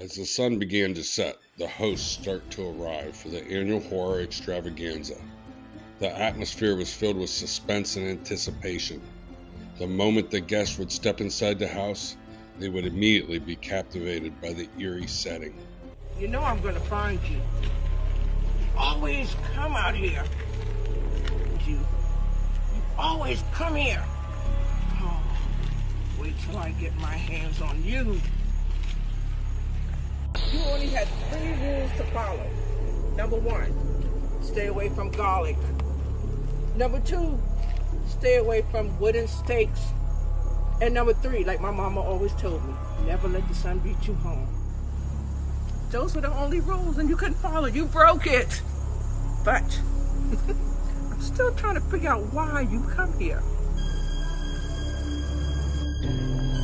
As the sun began to set, the hosts start to arrive for the annual horror extravaganza. The atmosphere was filled with suspense and anticipation. The moment the guests would step inside the house, they would immediately be captivated by the eerie setting. You know I'm gonna find you. You always come out here. You always come here. Oh, wait till I get my hands on you. You only had 3 rules to follow. Number 1, stay away from garlic. Number 2, stay away from wooden stakes. And number 3, like my mama always told me, never let the sun beat you home. Those were the only rules and you couldn't follow. You broke it. But I'm still trying to figure out why you come here.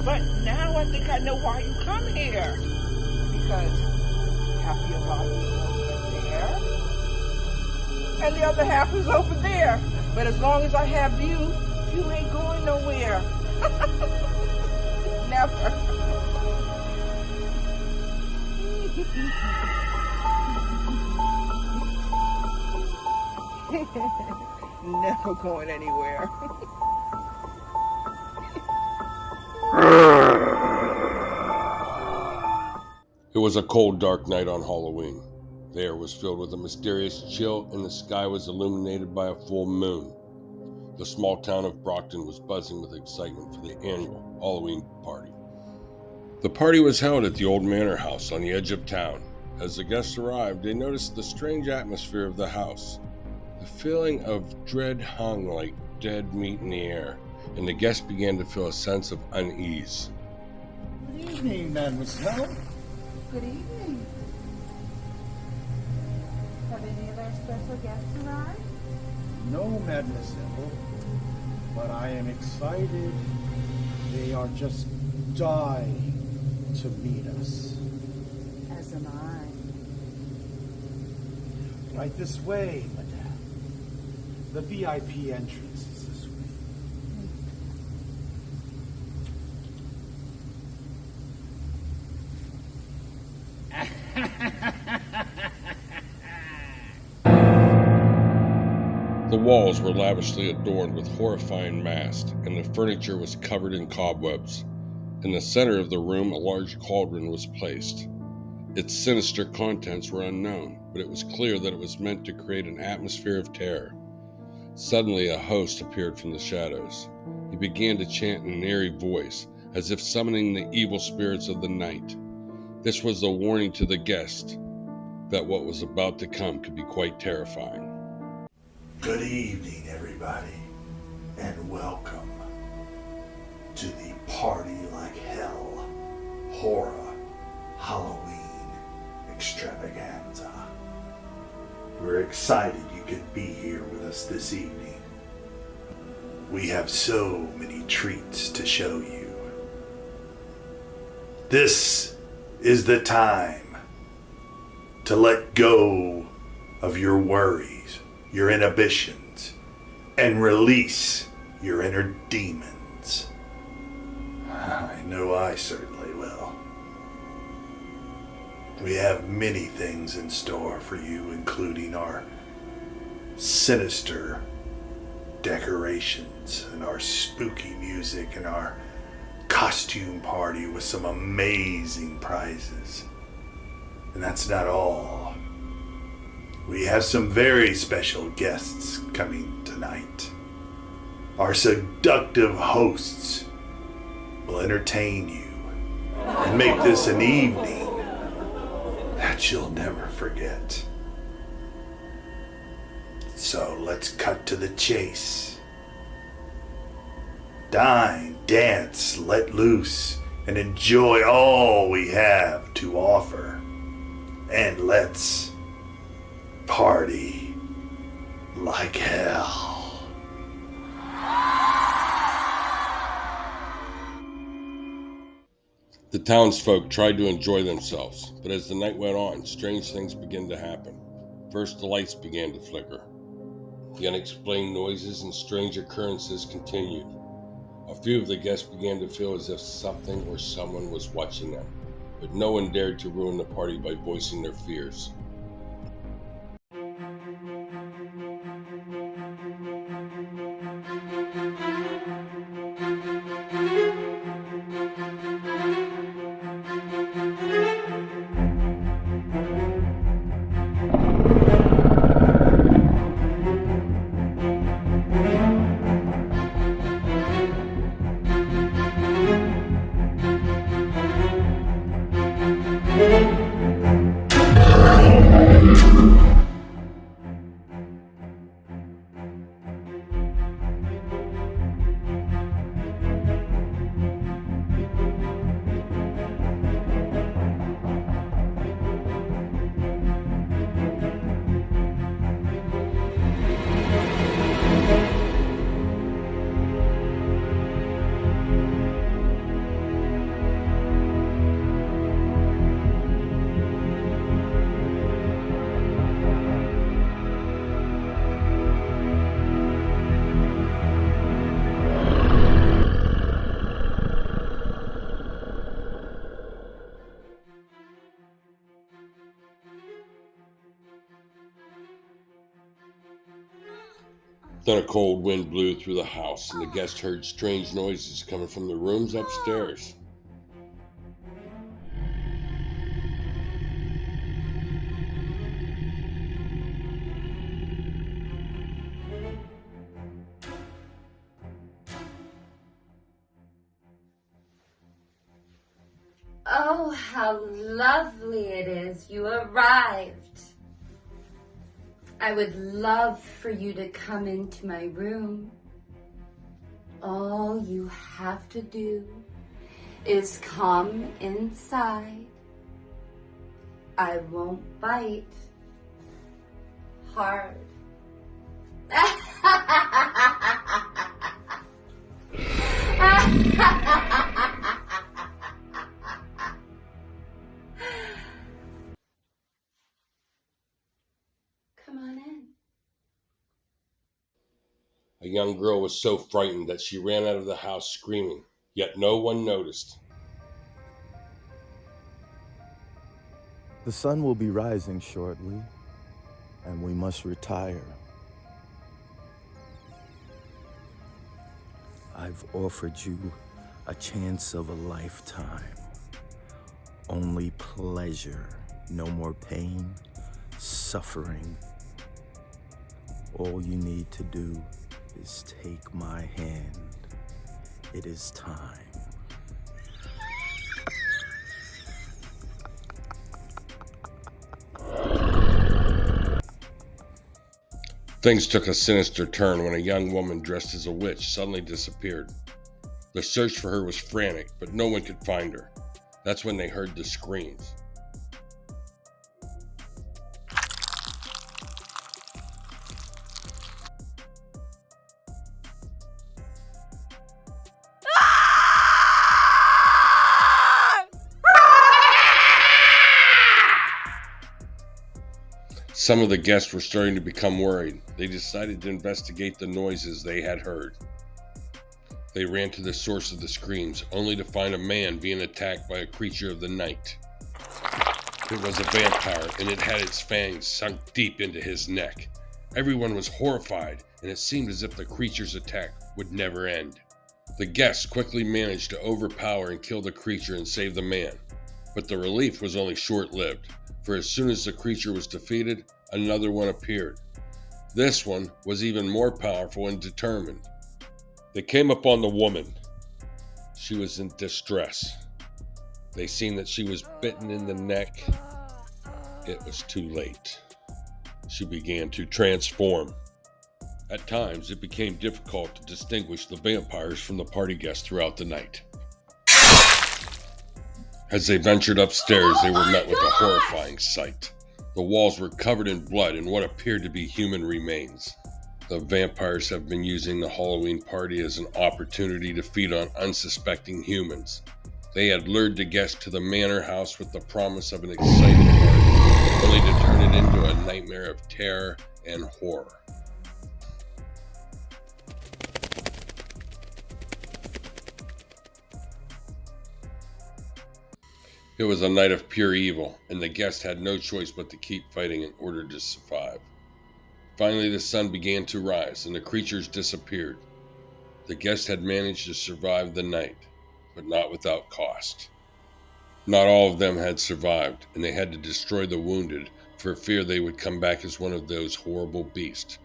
But now I think I know why you come here. Because half of your body is over there, and the other half is over there. But as long as I have you, you ain't going nowhere. Never. Never going anywhere. It was a cold, dark night on Halloween. The air was filled with a mysterious chill, and the sky was illuminated by a full moon. The small town of Brockton was buzzing with excitement for the annual Halloween party. The party was held at the old manor house on the edge of town. As the guests arrived, they noticed the strange atmosphere of the house. The feeling of dread hung like dead meat in the air, and the guests began to feel a sense of unease. Good evening, mademoiselle. Good evening. Have any of our special guests arrived? No, mademoiselle, but I am excited. They are just dying to meet us. As am I. Right this way, madame. The VIP entrance is this way. The walls were lavishly adorned with horrifying masks, and the furniture was covered in cobwebs. In the center of the room, a large cauldron was placed. Its sinister contents were unknown, but it was clear that it was meant to create an atmosphere of terror. Suddenly, a host appeared from the shadows. He began to chant in an eerie voice, as if summoning the evil spirits of the night. This was a warning to the guest that what was about to come could be quite terrifying. Good evening, everybody, and welcome to the Party Like Hell Horror Halloween Extravaganza. We're excited you could be here with us this evening. We have so many treats to show you. This is the time to let go of your worries, your inhibitions, and release your inner demons. I know I certainly will. We have many things in store for you, including our sinister decorations and our spooky music and our costume party with some amazing prizes. And that's not all. We have some very special guests coming tonight. Our seductive hosts will entertain you and make this an evening that you'll never forget. So let's cut to the chase. Dine, dance, let loose, and enjoy all we have to offer. And let's party like hell. The townsfolk tried to enjoy themselves, but as the night went on, strange things began to happen. First, the lights began to flicker. The unexplained noises and strange occurrences continued. A few of the guests began to feel as if something or someone was watching them. but no one dared to ruin the party by voicing their fears. Then a cold wind blew through the house, and the guest heard strange noises coming from the rooms upstairs. Oh, how lovely it is you arrived. I would love for you to come into my room. All you have to do is come inside. I won't bite hard. Come on in. A young girl was so frightened that she ran out of the house screaming, yet no one noticed. The sun will be rising shortly, and we must retire. I've offered you a chance of a lifetime. Only pleasure, no more pain, suffering. All you need to do is take my hand. It is time. Things took a sinister turn when a young woman dressed as a witch suddenly disappeared. The search for her was frantic, but no one could find her. That's when they heard the screams. Some of the guests were starting to become worried. They decided to investigate the noises they had heard. They ran to the source of the screams, only to find a man being attacked by a creature of the night. It was a vampire, and it had its fangs sunk deep into his neck. Everyone was horrified, and it seemed as if the creature's attack would never end. The guests quickly managed to overpower and kill the creature and save the man. But the relief was only short-lived, for as soon as the creature was defeated, another one appeared. This one was even more powerful and determined. They came upon the woman. She was in distress. They seen that she was bitten in the neck. It was too late. She began to transform. At times, it became difficult to distinguish the vampires from the party guests throughout the night. As they ventured upstairs, they were met with a horrifying sight. The walls were covered in blood and what appeared to be human remains. The vampires have been using the Halloween party as an opportunity to feed on unsuspecting humans. They had lured the guests to the manor house with the promise of an exciting party, only to turn it into a nightmare of terror and horror. It was a night of pure evil, and the guest had no choice but to keep fighting in order to survive. Finally, the sun began to rise, and the creatures disappeared. The guest had managed to survive the night, but not without cost. Not all of them had survived, and they had to destroy the wounded for fear they would come back as one of those horrible beasts.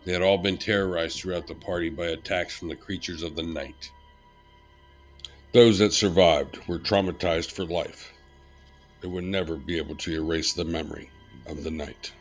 They had all been terrorized throughout the party by attacks from the creatures of the night. Those that survived were traumatized for life. They would never be able to erase the memory of the night.